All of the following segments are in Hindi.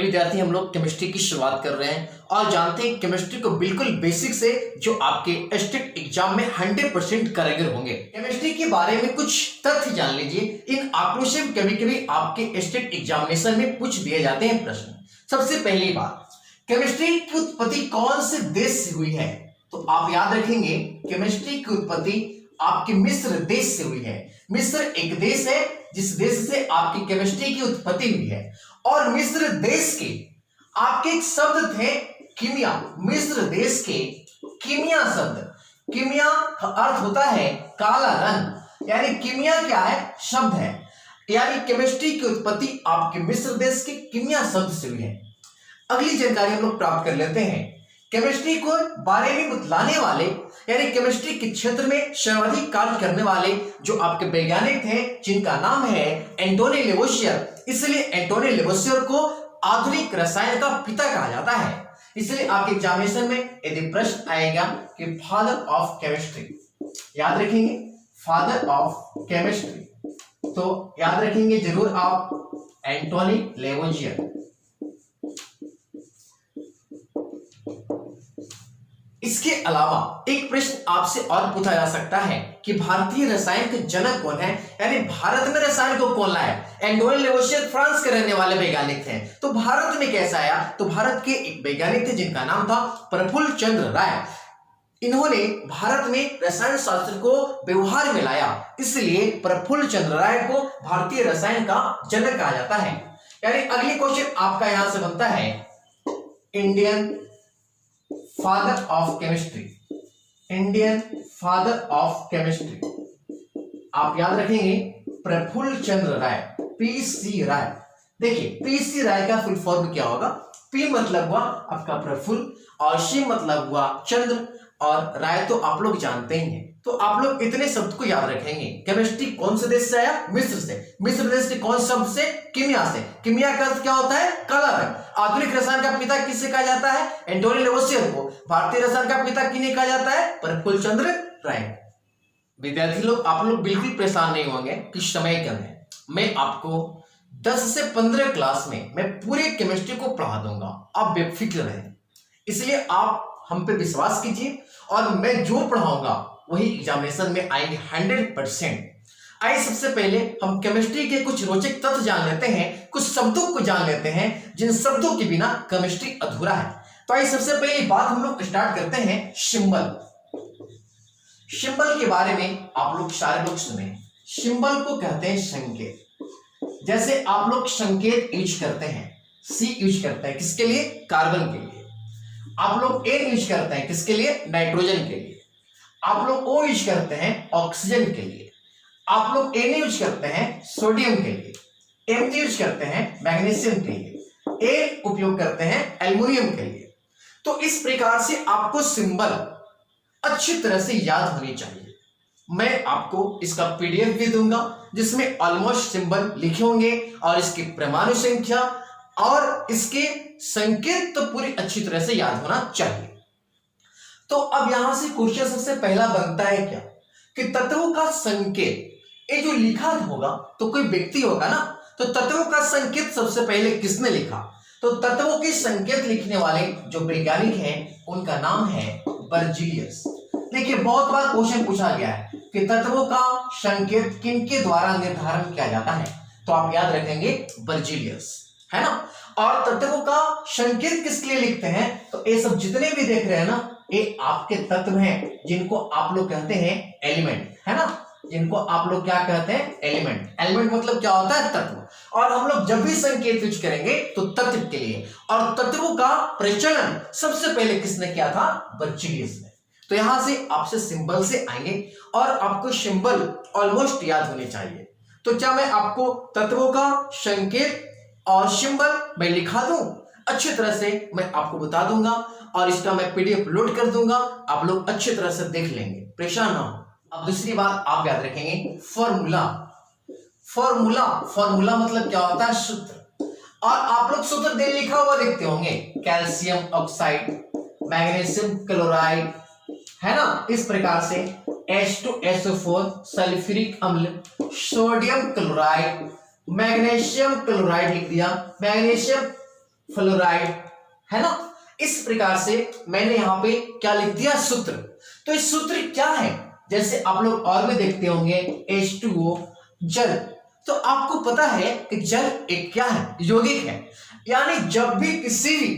विद्यार्थी हम लोग केमिस्ट्री की शुरुआत कर रहे हैं और जानते हैं केमिस्ट्री को बिल्कुल बेसिक से जो आपके स्टेट एग्जाम में 100% करेक्ट होंगे। केमिस्ट्री के बारे में कुछ तथ्य जान लीजिए। इन आंकड़ों से कभी कभी आपके स्टेट एग्जामिनेशन में पूछ दिए जाते हैं प्रश्न। सबसे पहली बात, केमिस्ट्री की उत्पत्ति कौन से देश से हुई है? तो आप याद रखेंगे केमिस्ट्री की उत्पत्ति आपके मिस्र देश से हुई है। मिस्र एक देश है जिस देश से आपकी केमिस्ट्री की उत्पत्ति हुई है। और मिस्र देश के आपके एक शब्द थे कीमिया। मिस्र देश के कीमिया शब्द, कीमिया का अर्थ होता है काला रंग, यानी कीमिया क्या है? शब्द है। यानी केमिस्ट्री की उत्पत्ति आपके मिस्र देश के कीमिया शब्द से हुई है। अगली जानकारी हम लोग प्राप्त कर लेते हैं। केमिस्ट्री को बारे में बतलाने वाले यानी केमिस्ट्री के क्षेत्र में सर्वाधिक कार्य करने वाले जो आपके वैज्ञानिक थे जिनका नाम है एंटोनी लेवोसियर। इसलिए एंटोनी लेवोसियर को आधुनिक रसायन का पिता कहा जाता है। इसलिए आपके एग्जामिनेशन में यदि प्रश्न आएगा कि फादर ऑफ केमिस्ट्री, याद रखेंगे फादर ऑफ केमिस्ट्री, तो याद रखेंगे जरूर आप एंटोनी लेवोसियर। इसके अलावा एक प्रश्न आपसे और पूछा जा सकता है कि भारतीय रसायन के जनक कौन है, यानी भारत में रसायन को कौन लाया? एंटोनी लेवोसियर फ्रांस के रहने वाले वैज्ञानिक थे, तो भारत में कैसे आया? तो भारत के एक वैज्ञानिक थे जिनका नाम था प्रफुल्ल चंद्र राय। इन्होंने भारत में रसायन शास्त्र को व्यवहार में लाया, इसलिए प्रफुल्ल चंद्र राय को भारतीय रसायन का जनक कहा जाता है। यानी अगली क्वेश्चन आपका यहां से बनता है Indian father of chemistry. Indian father of chemistry आप याद रखेंगे प्रफुल्ल चंद्र राय, पीसी राय। देखिए पीसी राय का फुल फॉर्म क्या होगा? पी मतलब हुआ आपका प्रफुल्ल और सी मतलब हुआ चंद्र और राय तो आप लोग जानते ही हैं। तो आप लोग इतने शब्द को याद रखेंगे। केमिस्ट्री कौन से देश से आया? मिस्र से। मिस्र देश के कौन शब्द से? कीमिया से। कीमिया का अर्थ क्या होता है? काला रंग। आधुनिक रसायन का पिता किसे कहा जाता है? एंटोनी लेवोसियर को। भारतीय रसायन का पिता किन्हें कहा जाता है? प्रफुल्ल चंद्र राय। विद्यार्थी लोग आप लोग बिल्कुल परेशान नहीं होंगे कि समय कम है। मैं आपको 10 से 15 क्लास में मैं पूरे केमिस्ट्री को पढ़ा दूंगा, आप बेफिक्र रहें। इसलिए आप हम पे विश्वास कीजिए और मैं जो पढ़ाऊंगा वही एग्जामिनेशन में आएंगे 100%। आइए सबसे पहले हम केमिस्ट्री के कुछ रोचक तथ्य जान लेते हैं, कुछ शब्दों को जान लेते हैं जिन शब्दों के बिना केमिस्ट्री अधूरा है। तो आइए सबसे पहली बात हम लोग स्टार्ट करते हैं सिंबल। सिंबल के बारे में आप लोग सारे लोग सुने। सिंबल को कहते हैं संकेत। जैसे आप लोग संकेत यूज करते हैं, सी यूज करते हैं किसके लिए? कार्बन के लिए। आप लोग ए यूज करते हैं किसके लिए? नाइट्रोजन के लिए। आप लोग ओ यूज करते हैं ऑक्सीजन के लिए। आप लोग एन यूज करते हैं सोडियम के लिए। एम यूज करते हैं मैग्नीशियम के लिए। ए उपयोग करते हैं एल्युमिनियम के लिए। तो इस प्रकार से आपको सिंबल अच्छी तरह से याद होनी चाहिए। मैं आपको इसका पीडीएफ भी दूंगा जिसमें ऑलमोस्ट सिंबल लिखे होंगे और इसकी परमाणु संख्या और इसके संकेत तो पूरी अच्छी तरह से याद होना चाहिए। तो अब यहां से क्वेश्चन सबसे पहला बनता है क्या कि तत्वों का संकेत, ये जो लिखा होगा तो कोई व्यक्ति होगा ना, तो तत्वों का संकेत सबसे पहले किसने लिखा? तो तत्वों के संकेत लिखने वाले जो वैज्ञानिक हैं उनका नाम है बर्जीलियस। देखिए बहुत बार क्वेश्चन पूछा गया है कि तत्वों का संकेत किनके द्वारा निर्धारण किया जाता है, तो आप याद रखेंगे बर्जीलियस, है ना। और तत्वों का संकेत किसके लिए लिखते हैं? तो ये सब जितने भी देख रहे हैं ना, ये आपके तत्व हैं जिनको आप लोग कहते हैं एलिमेंट, है ना। जिनको आप लोग क्या कहते हैं? एलिमेंट। एलिमेंट मतलब क्या होता है? तत्व। और हम लोग जब भी संकेत यूज करेंगे तो तत्व के लिए, और तत्वों का प्रचलन सबसे पहले किसने किया था? बर्जीलियस ने। तो यहां से आपसे सिंबल से आएंगे और आपको सिंबल ऑलमोस्ट याद होने चाहिए। तो क्या मैं आपको तत्वों का संकेत और सिंबल मैं लिखा दूं? अच्छी तरह से मैं आपको बता दूंगा और इसका मैं पीडीएफ लोड कर दूंगा, आप लोग अच्छी तरह से देख लेंगे, परेशान ना हो। अब दूसरी बात आप याद रखेंगे फॉर्मूला। फॉर्मूला, फॉर्मूला मतलब क्या होता है? सूत्र। और आप लोग सूत्र दे लिखा हुआ देखते होंगे, कैल्शियम ऑक्साइड, मैग्नीशियम क्लोराइड, है ना। इस प्रकार से H2SO4 सल्फ्यूरिक अम्ल, सोडियम क्लोराइड, मैग्नीशियम क्लोराइड लिख दिया, मैग्नीशियम फ्लोराइड, है ना। इस प्रकार से मैंने यहां पे क्या लिख दिया, सूत्र। तो इस सूत्र क्या है, जैसे आप लोग और भी देखते होंगे H2O जल। तो आपको पता है कि जल एक क्या है, यौगिक है। यानी जब भी किसी भी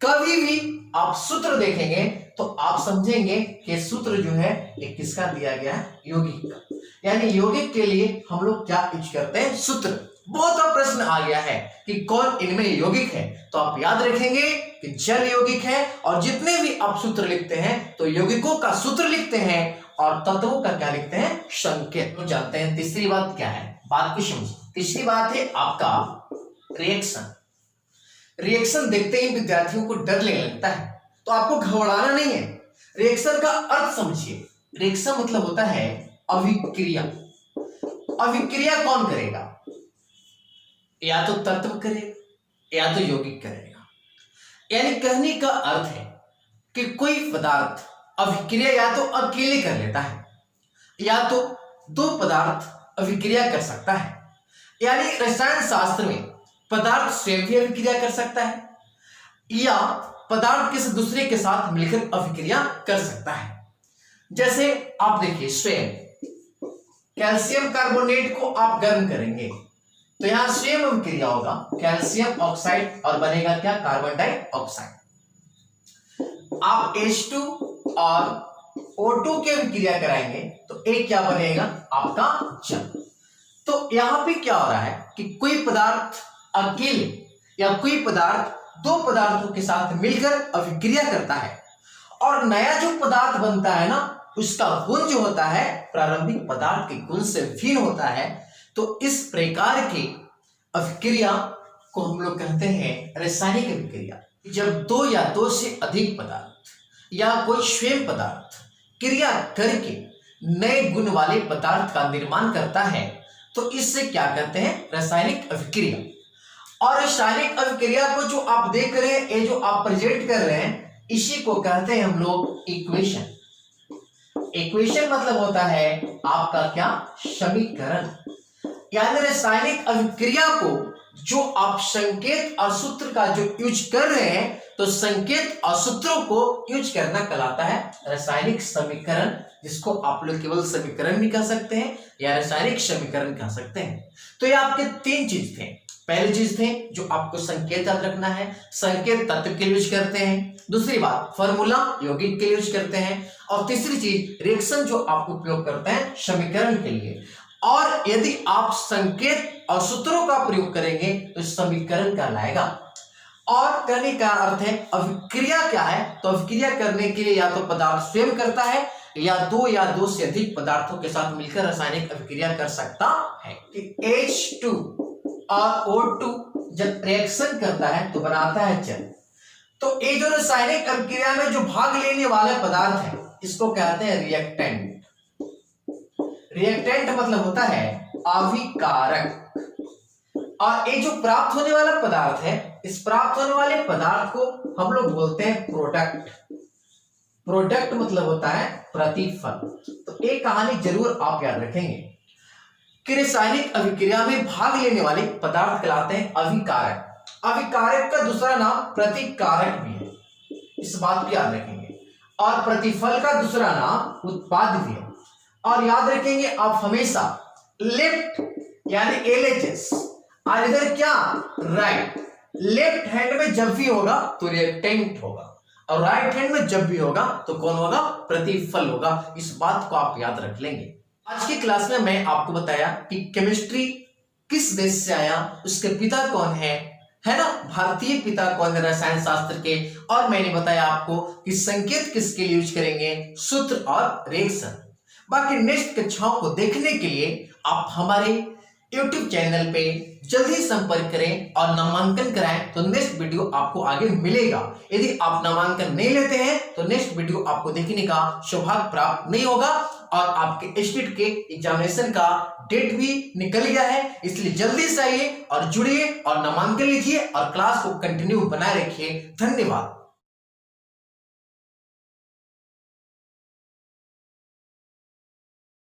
कभी भी आप सूत्र देखेंगे तो आप समझेंगे कि सूत्र जो है एक किसका दिया गया है, यौगिक का। यानी यौगिक के लिए हम लोग क्या यूज करते हैं, सूत्र। बहुत बड़ा प्रश्न आ गया है कि कौन इनमें यौगिक है, तो आप याद रखेंगे कि जल यौगिक है। और जितने भी आप सूत्र लिखते हैं तो यौगिकों का सूत्र लिखते हैं और तत्वों का क्या लिखते हैं, संकेत। तो जानते हैं तीसरी बात क्या है, बात को समझिए। तीसरी बात है आपका रिएक्शन। रिएक्शन देखते ही विद्यार्थियों को डर लगने लगता है, तो आपको घबराना नहीं है। रिएक्शन का अर्थ समझिए। रिएक्शन मतलब होता है अभिक्रिया। अभिक्रिया कौन करेगा, या तो तत्व करेगा या तो यौगिक करेगा। यानी कहने का अर्थ है कि कोई पदार्थ अभिक्रिया या तो अकेले कर लेता है या तो दो पदार्थ अभिक्रिया कर सकता है। यानी रसायन शास्त्र में पदार्थ स्वयं भी अभिक्रिया कर सकता है या पदार्थ किसी दूसरे के साथ मिलकर अभिक्रिया कर सकता है। जैसे आप देखिए, स्वयं कैल्शियम कार्बोनेट को आप गर्म करेंगे तो यहां स्वयं अभिक्रिया होगा, कैल्शियम ऑक्साइड, और बनेगा क्या, कार्बन डाइऑक्साइड। आप H2 और O2 की अभिक्रिया कराएंगे तो एक क्या बनेगा, आपका जल। तो यहां पे क्या हो रहा है कि कोई पदार्थ अकेले या कोई पदार्थ दो पदार्थों के साथ मिलकर अभिक्रिया करता है और नया जो पदार्थ बनता है ना, उसका गुण जो होता है प्रारंभिक पदार्थ के गुण से भिन्न होता है। तो इस प्रकार की अभिक्रिया को हम लोग कहते हैं रासायनिक अभिक्रिया। जब दो या दो से अधिक पदार्थ या कोई स्वयं पदार्थ क्रिया करके नए गुण वाले पदार्थ का निर्माण करता है तो इससे क्या कहते हैं, रासायनिक अभिक्रिया। और रासायनिक अभिक्रिया को जो आप देख रहे हैं, ये जो आप प्रेजेंट कर रहे हैं, इसी को कहते हैं हम लोग इक्वेशन। इक्वेशन मतलब होता है आपका क्या, समीकरण। यानी रासायनिक अभिक्रिया को जो आप संकेत और सूत्र का जो यूज कर रहे हैं, तो संकेत और सूत्रों को यूज करना कहलाता है रासायनिक समीकरण, जिसको आप लोग केवल समीकरण भी कह सकते हैं या रासायनिक समीकरण कह सकते हैं। तो ये आपके तीन चीज थे। पहली चीज थे जो आपको संकेत याद रखना है, संकेत तत्व के लिए यूज करते हैं। दूसरी बात फॉर्मूला यौगिक के लिए यूज करते हैं। और तीसरी चीज रिएक्शन जो आप उपयोग करते हैं समीकरण के लिए। और यदि आप संकेत और सूत्रों का प्रयोग करेंगे तो समीकरण कहलाएगा। और कहने का अर्थ है अभिक्रिया क्या है, तो अभिक्रिया करने के लिए या तो पदार्थ स्वयं करता है या दो से अधिक पदार्थों के साथ मिलकर रासायनिक अभिक्रिया कर सकता है। H2 और O2 जब रिएक्शन करता है तो बनाता है जल। तो ये जो रासायनिक अभिक्रिया में जो भाग लेने वाले पदार्थ है, इसको कहते हैं रिएक्टेंट। रिएक्टेंट मतलब होता है अभिकारक। और ये जो प्राप्त होने वाला पदार्थ है, इस प्राप्त होने वाले पदार्थ को हम लोग बोलते हैं प्रोडक्ट। प्रोडक्ट मतलब होता है प्रतिफल। तो एक कहानी जरूर आप याद रखेंगे कि रासायनिक अभिक्रिया में भाग लेने वाले पदार्थ कहलाते हैं अभिकारक। अभिकारक का दूसरा नाम प्रतिकारक भी है, इस बात को याद रखेंगे। और प्रतिफल का दूसरा नाम उत्पाद भी है। और याद रखेंगे आप हमेशा लेफ्ट यानी LHS और इधर क्या, राइट। लेफ्ट हैंड में जब भी होगा तो रिएक्टेंट होगा और राइट हैंड में जब भी होगा तो कौन होगा, प्रतिफल होगा। इस बात को आप याद रख लेंगे। आज की क्लास में मैं आपको बताया कि केमिस्ट्री किस देश से आया, उसके पिता कौन है ना, भारतीय पिता कौन है रसायन शास्त्र के। और मैंने बताया आपको कि संकेत किसके लिए यूज करेंगे, सूत्र और रिएक्शन। बाकी नेक्स्ट कक्षाओं को देखने के लिए आप हमारे YouTube चैनल पे जल्दी संपर्क करें और नामांकन कराएं, तो नेक्स्ट वीडियो आपको आगे मिलेगा। यदि आप नामांकन नहीं लेते हैं तो नेक्स्ट वीडियो आपको देखने का सौभाग्य प्राप्त नहीं होगा। और आपके स्टेट के एग्जामिनेशन का डेट भी निकल गया है, इसलिए जल्दी से आइए और जुड़िए और नामांकन लीजिए और क्लास को कंटिन्यू बनाए रखिए। धन्यवाद।